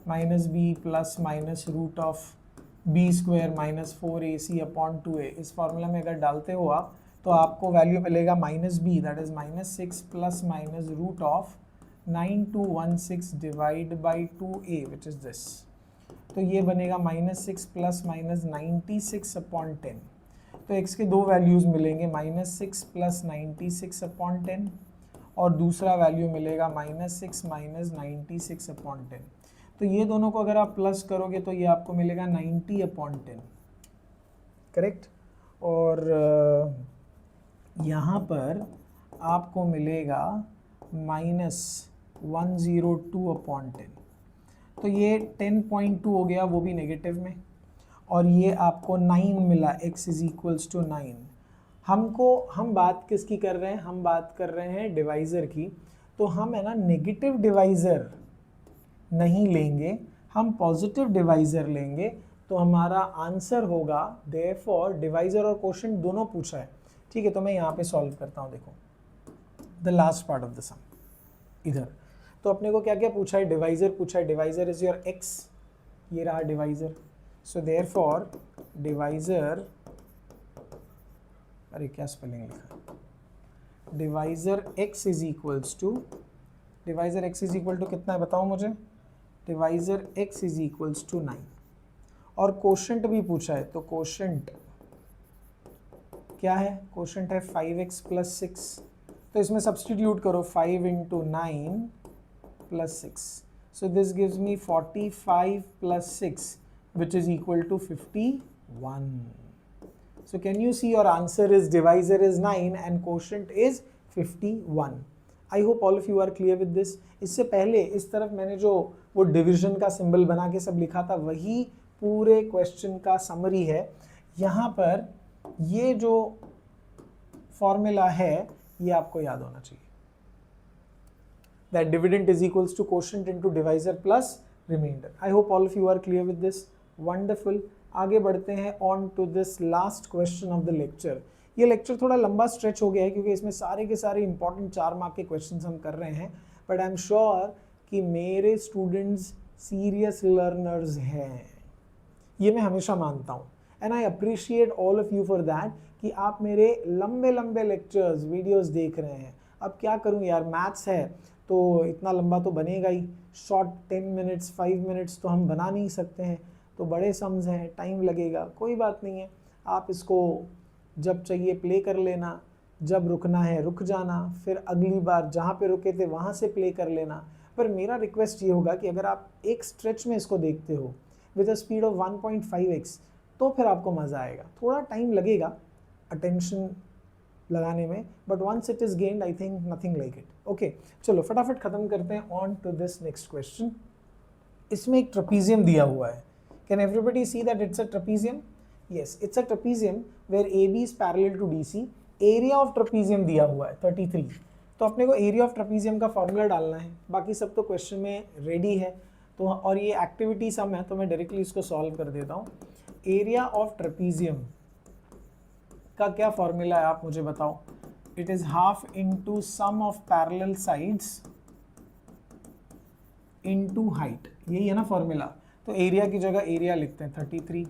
Speaker 1: minus B plus minus root of B square minus 4ac upon 2a, इस फॉर्मूला में अगर डालते हो आप तो आपको वैल्यू मिलेगा minus B, that is minus 6 plus minus root of 9216 divide by 2a which is this, तो ये बनेगा माइनस 6 प्लस माइनस 96 अपॉन 10। तो x के दो वैल्यूज़ मिलेंगे, माइनस 6 प्लस 96 अपॉन 10, और दूसरा वैल्यू मिलेगा माइनस 6 माइनस 96 अपॉन 10। तो ये दोनों को अगर आप प्लस करोगे तो ये आपको मिलेगा 90 अपॉन 10, करेक्ट। और यहाँ पर आपको मिलेगा माइनस 102 अपॉन 10, तो ये 10.2 हो गया, वो भी नेगेटिव में, और ये आपको 9 मिला, x इज इक्वल्स टू 9। हम बात किसकी कर रहे हैं? हम बात कर रहे हैं डिवाइज़र की। तो हम है ना नेगेटिव डिवाइज़र नहीं लेंगे, हम पॉजिटिव डिवाइज़र लेंगे, तो हमारा आंसर होगा, देयरफॉर डिवाइज़र और कोशेंट दोनों पूछा है, ठीक है। तो मैं यहाँ पे सॉल्व करता हूँ, देखो the last part of the sum इधर। तो अपने को क्या क्या पूछा है? डिवाइज़र पूछा है, डिवाइज़र इज योर x, ये रहा डिवाइज़र। सो देयरफॉर डिवाइज़र, अरे क्या स्पेलिंग लिखा, divisor x is equals to, divisor x is equal to कितना है बताओ मुझे? Divisor x is equals to 9, और कोशेंट भी पूछा है, तो कोशेंट क्या है? कोशेंट है 5x प्लस 6, तो इसमें सब्सटीट्यूट करो 5 into 9 plus 6, so this gives me 45 plus 6 which is equal to 51. So can you see your answer is divisor is 9 and quotient is 51. I hope all of you are clear with this. इससे पहले इस तरफ मैंने जो वो division का symbol बना के सब लिखा था, वही पूरे क्वेश्चन का समरी है। यहाँ पर ये जो फॉर्मूला है ये आपको याद होना चाहिए, that dividend is equals to quotient into divisor plus remainder. I hope all of you are clear with this. Wonderful. आगे बढ़ते हैं on to this last question of the lecture. ये लेक्चर थोड़ा लंबा स्ट्रेच हो गया है क्योंकि इसमें सारे के सारे इंपॉर्टेंट 4 मार्क के क्वेश्चंस हम कर रहे हैं, बट आई एम श्योर कि मेरे स्टूडेंट्स सीरियस लर्नर्स हैं, ये मैं हमेशा मानता हूँ, and I appreciate all of you for that कि आप मेरे लंबे लंबे लेक्चर्स वीडियोस देख रहे हैं। अब क्या करूँ यार, मैथ्स है तो इतना लंबा तो बनेगा ही, शॉर्ट 10 मिनट्स 5 मिनट्स तो हम बना नहीं सकते हैं, तो बड़े सम्स हैं, टाइम लगेगा, कोई बात नहीं है। आप इसको जब चाहिए प्ले कर लेना, जब रुकना है रुक जाना, फिर अगली बार जहाँ पे रुके थे वहाँ से प्ले कर लेना, पर मेरा रिक्वेस्ट ये होगा कि अगर आप एक स्ट्रेच में इसको देखते हो with a speed of 1.5x तो फिर आपको मज़ा आएगा। थोड़ा टाइम लगेगा अटेंशन लगाने में, but once it is gained I think nothing like it. Okay, चलो फटाफट खत्म करते हैं। On to this next question. इसमें एक ट्रपीजियम दिया हुआ है। Can everybody see that it's a trapezium? Yes, it's a trapezium where A B is parallel to D C. Area of trapezium दिया हुआ है 33। तो अपने को एरिया ऑफ ट्रपीजियम का फॉर्मूला डालना है, बाकी सब तो क्वेश्चन में रेडी है। तो और ये एक्टिविटी सम है तो मैं डायरेक्टली इसको सॉल्व कर देता हूँ। एरिया ऑफ ट्रपीजियम का क्या फॉर्मूला है आप मुझे बताओ। It is half into sum of parallel sides into height, यही है ना फॉर्मूला। तो एरिया की जगह एरिया लिखते हैं 33,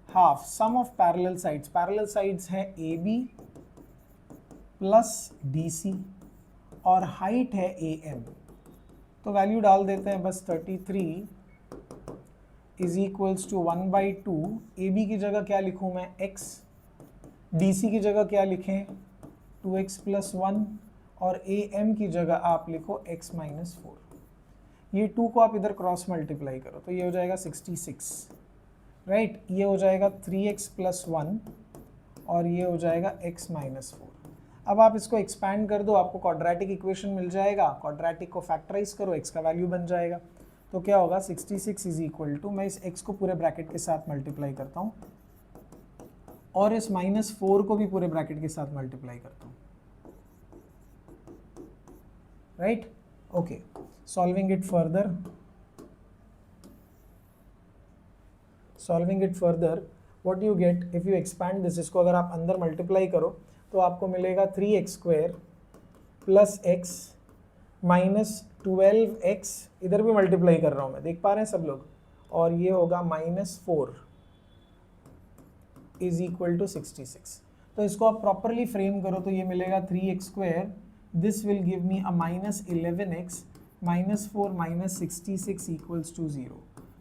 Speaker 1: half sum of parallel sides, parallel sides है a b plus d c और हाइट है ए एम। तो वैल्यू डाल देते हैं बस 33 is equals to 1/2। A B की जगह क्या लिखूं मैं x, डी सी की जगह क्या लिखें 2x + 1 और ए एम की जगह आप लिखो x - 4। ये 2 को आप इधर क्रॉस मल्टीप्लाई करो तो ये हो जाएगा 66, राइट। ये हो जाएगा 3x + 1 और ये हो जाएगा x - 4। अब आप इसको एक्सपैंड कर दो, आपको क्वाड्रेटिक इक्वेशन मिल जाएगा। क्वाड्रेटिक को फैक्टराइज करो, x का वैल्यू बन जाएगा। तो क्या होगा 66 इज इक्वल टू, मैं इस x को पूरे ब्रैकेट के साथ मल्टीप्लाई करता हूँ और इस -4 को भी पूरे ब्रैकेट के साथ मल्टीप्लाई करता हूँ, right. Okay, solving it further what you get if you expand this. इसको अगर आप अंदर मल्टीप्लाई करो तो आपको मिलेगा 3x² + x - 12x, इधर भी मल्टीप्लाई कर रहा हूँ मैं, देख पा रहे हैं सब लोग, और ये होगा -4 इज इक्वल टू 66। तो इसको आप प्रॉपरली फ्रेम करो तो ये मिलेगा 3x², this will give me a -11x -4 - 66 equals to 0।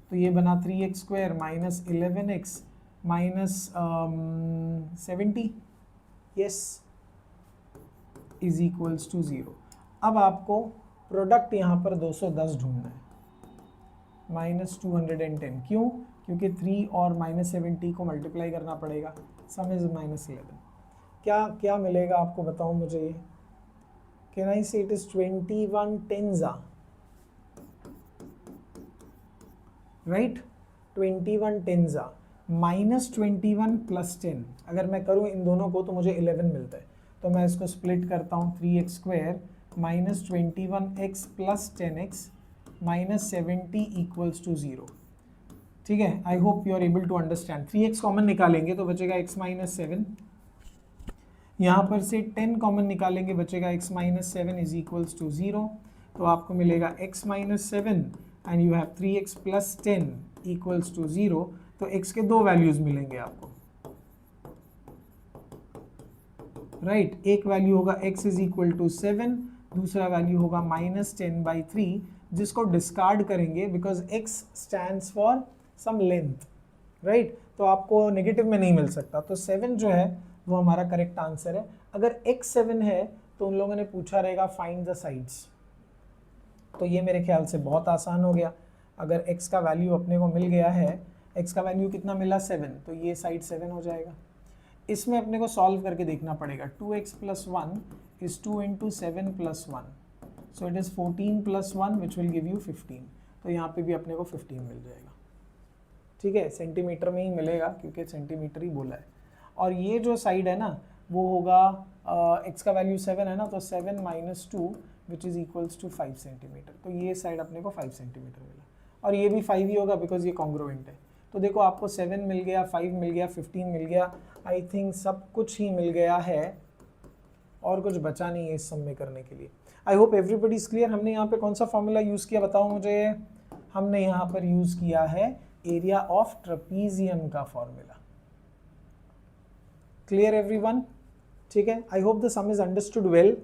Speaker 1: तो ये बना 3x² - 11x - 70 yes is equals to 0। अब आपको प्रोडक्ट यहाँ पर 210 ढूंढना है, -210। क्यों? क्योंकि 3 और -70 को मल्टीप्लाई करना पड़ेगा। सम इज -11। क्या क्या मिलेगा आपको बताओ मुझे ये। कैन आई से इट इज 21 टेंजा, राइट। 21 टेंजा -21 + 10 अगर मैं करूँ इन दोनों को तो मुझे 11 मिलता है। तो मैं इसको स्प्लिट करता हूँ, 3x² - 21x + 10x - 70 equals to 0। ठीक है, I hope you are able to understand. 3x common निकालेंगे तो बचेगा x - 7, यहाँ पर से 10 कॉमन निकालेंगे बचेगा x - 7 इज इक्वल्स टू 0। तो आपको मिलेगा x - 7 and you have 3x + 10 equals to 0। तो x के दो वैल्यूज मिलेंगे आपको, राइट। एक वैल्यू होगा x इज इक्वल टू 7, दूसरा वैल्यू होगा -10/3, जिसको डिस्कार्ड करेंगे because x stands for some length, right. तो आपको नेगेटिव में नहीं मिल सकता। तो 7 जो है वो हमारा करेक्ट आंसर है। अगर x 7 है तो उन लोगों ने पूछा रहेगा फाइंड द साइड्स, तो ये मेरे ख्याल से बहुत आसान हो गया। अगर x का वैल्यू अपने को मिल गया है, x का वैल्यू कितना मिला 7, तो ये साइड 7 हो जाएगा। इसमें अपने को सॉल्व करके देखना पड़ेगा। 2x + 1 is 2 × 7 + 1, so it is 14 + 1 which will give you 15। तो यहाँ पे भी अपने को 15 मिल जाएगा, ठीक है। सेंटीमीटर में ही मिलेगा क्योंकि सेंटीमीटर ही बोला है। और ये जो साइड है ना वो होगा x का वैल्यू 7 है ना, तो 7 - 2 which is equals to 5 centimetre. तो ये साइड अपने को 5 सेंटीमीटर मिला और ये भी 5 ही होगा बिकॉज ये कॉन्ग्रुएंट है। तो देखो आपको 7 मिल गया, 5 मिल गया, 15 मिल गया, आई थिंक सब कुछ ही मिल गया है और कुछ बचा नहीं है इस सम में करने के लिए। आई होप एवरीबडी इज क्लियर। हमने यहाँ पे कौन सा फॉर्मूला यूज़ किया बताओ मुझे। हमने यहाँ पर यूज़ किया है एरिया ऑफ ट्रपीजियम का फॉर्मूला। क्लियर एवरीवन, ठीक है। I hope the some is understood well.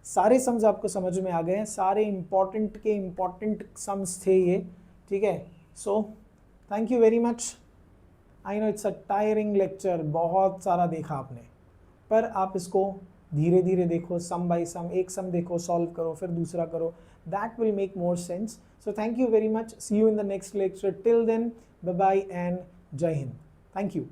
Speaker 1: सारे सम्स आपको समझ में आ गए हैं, सारे इंपॉर्टेंट के इंपॉर्टेंट सम्स थे ये, ठीक है। So thank you very much. I know it's a tiring lecture, बहुत सारा देखा आपने, पर आप इसको धीरे धीरे देखो, सम बाय सम। एक सम देखो, सॉल्व करो, फिर दूसरा करो, that will make more sense. So thank you very much. See you in the next lecture. Till then, bye bye and Jai Hind. Thank you.